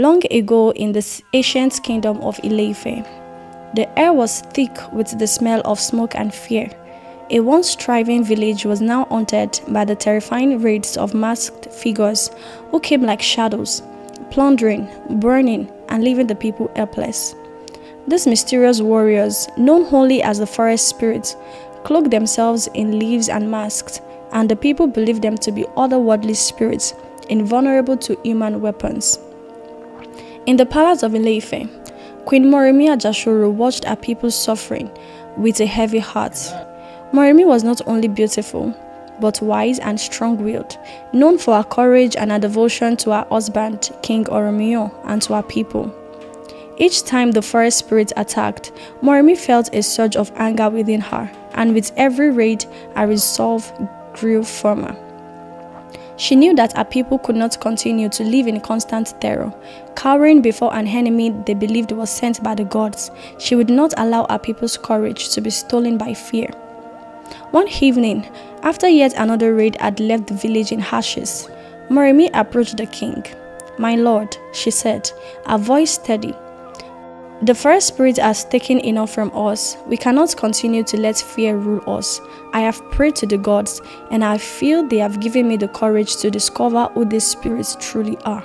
Long ago in the ancient kingdom of Ile-Ife, the air was thick with the smell of smoke and fear. A once thriving village was now haunted by the terrifying raids of masked figures who came like shadows, plundering, burning, and leaving the people helpless. These mysterious warriors, known only as the forest spirits, cloaked themselves in leaves and masks, and the people believed them to be otherworldly spirits, invulnerable to human weapons. In the palace of Ile-Ife, Queen Moremi Ajasoro watched her people suffering with a heavy heart. Moremi was not only beautiful, but wise and strong-willed, known for her courage and her devotion to her husband, King Oromiyo, and to her people. Each time the forest spirits attacked, Moremi felt a surge of anger within her, and with every raid, her resolve grew firmer. She knew that her people could not continue to live in constant terror, cowering before an enemy they believed was sent by the gods. She would not allow her people's courage to be stolen by fear. One evening, after yet another raid had left the village in ashes, Moremi approached the king. "My lord," she said, her voice steady, "the forest spirit has taken enough from us. We cannot continue to let fear rule us. I have prayed to the gods, and I feel they have given me the courage to discover who these spirits truly are."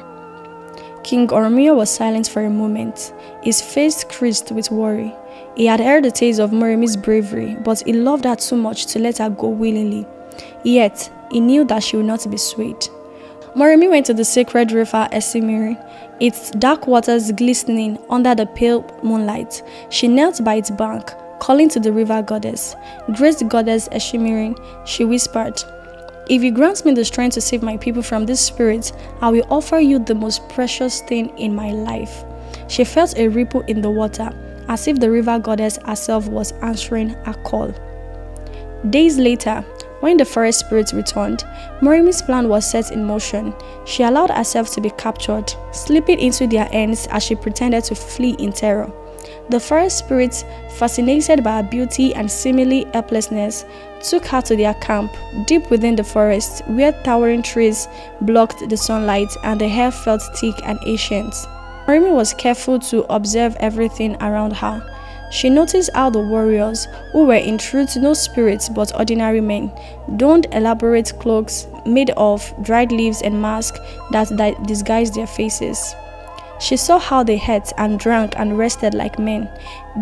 King Oromiyo was silent for a moment, his face creased with worry. He had heard the tales of Moremi's bravery, but he loved her too much to let her go willingly. Yet, he knew that she would not be swayed. Moremi went to the sacred river Esimiri, its dark waters glistening under the pale moonlight. She knelt by its bank, calling to the river goddess. "Great goddess Esimiri," she whispered, "if you grant me the strength to save my people from this spirit, I will offer you the most precious thing in my life." She felt a ripple in the water, as if the river goddess herself was answering her call. Days later, when the forest spirits returned, Moremi's plan was set in motion. She allowed herself to be captured, slipping into their hands as she pretended to flee in terror. The forest spirits, fascinated by her beauty and seemingly helplessness, took her to their camp, deep within the forest, where towering trees blocked the sunlight and the air felt thick and ancient. Moremi was careful to observe everything around her. She noticed how the warriors, who were in truth no spirits but ordinary men, donned elaborate cloaks made of dried leaves and masks that disguised their faces. She saw how they ate and drank and rested like men,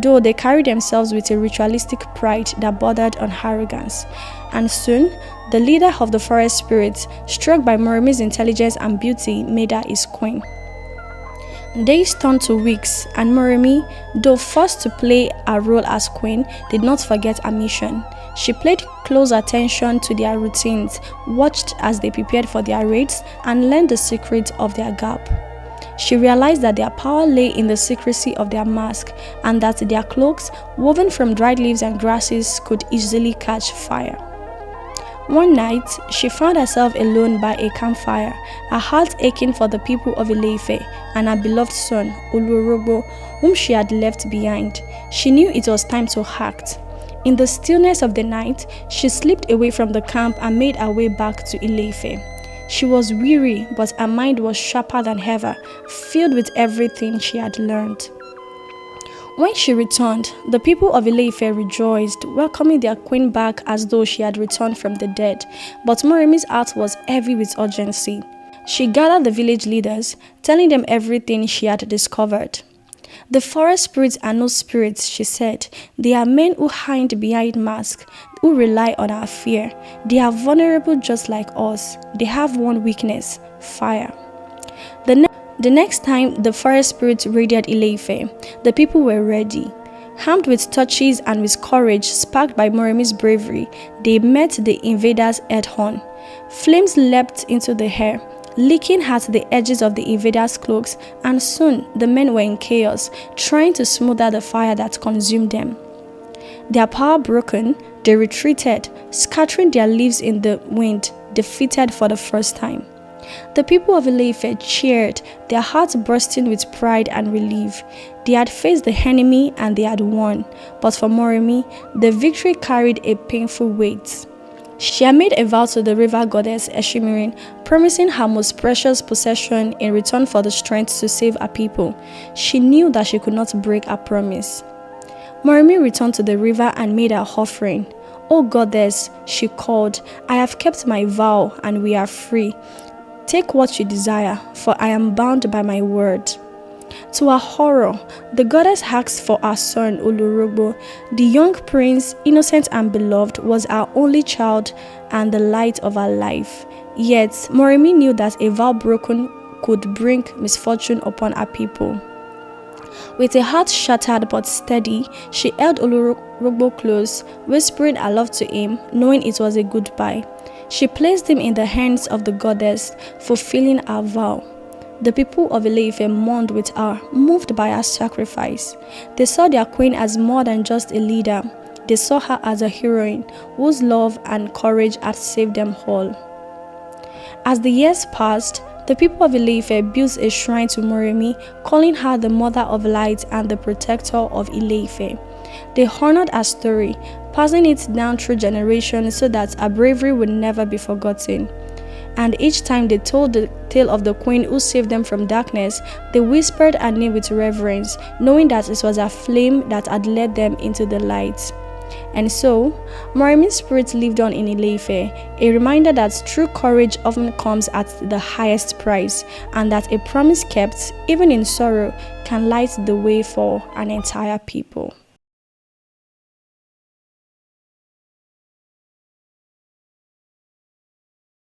though they carried themselves with a ritualistic pride that bordered on arrogance. And soon, the leader of the forest spirits, struck by Moremi's intelligence and beauty, made her his queen. Days turned to weeks, and Moremi, though forced to play her role as queen, did not forget her mission. She paid close attention to their routines, watched as they prepared for their raids, and learned the secret of their gap. She realized that their power lay in the secrecy of their mask, and that their cloaks, woven from dried leaves and grasses, could easily catch fire. One night, she found herself alone by a campfire, her heart aching for the people of Ile-Ife and her beloved son, Olorobo, whom she had left behind. She knew it was time to act. In the stillness of the night, she slipped away from the camp and made her way back to Ile-Ife. She was weary, but her mind was sharper than ever, filled with everything she had learned. When she returned, the people of Ile-Ife rejoiced, welcoming their queen back as though she had returned from the dead. But Moremi's heart was heavy with urgency. She gathered the village leaders, telling them everything she had discovered. "The forest spirits are no spirits," she said. "They are men who hide behind masks, who rely on our fear. They are vulnerable just like us. They have one weakness: fire." The next time the forest spirits raided Ile-Ife, the people were ready. Armed with torches and with courage sparked by Moremi's bravery, they met the invaders head-on. Flames leapt into the air, licking at the edges of the invaders' cloaks, and soon the men were in chaos, trying to smother the fire that consumed them. Their power broken, they retreated, scattering their leaves in the wind, defeated for the first time. The people of Ile-Ife cheered, their hearts bursting with pride and relief. They had faced the enemy and they had won, but for Moremi, the victory carried a painful weight. She had made a vow to the river goddess Eshimirin, promising her most precious possession in return for the strength to save her people. She knew that she could not break her promise. Moremi returned to the river and made her offering. "O goddess," she called, "I have kept my vow and we are free. Take what you desire, for I am bound by my word." To her horror, the goddess asked for her son Olorogbo. The young prince, innocent and beloved, was her only child and the light of her life. Yet, Moremi knew that a vow broken could bring misfortune upon her people. With a heart shattered but steady, she held Olorogbo close, whispering her love to him, knowing it was a goodbye. She placed him in the hands of the goddess, fulfilling her vow. The people of Ile-Ife mourned with her, moved by her sacrifice. They saw their queen as more than just a leader. They saw her as a heroine whose love and courage had saved them all. As the years passed, the people of Ile-Ife built a shrine to Moremi, calling her the Mother of Light and the Protector of Ile-Ife. They honored her story, passing it down through generations so that her bravery would never be forgotten. And each time they told the tale of the queen who saved them from darkness, they whispered her name with reverence, knowing that it was her flame that had led them into the light. And so, Moremi's spirit lived on in Ile-Ife, a reminder that true courage often comes at the highest price, and that a promise kept, even in sorrow, can light the way for an entire people.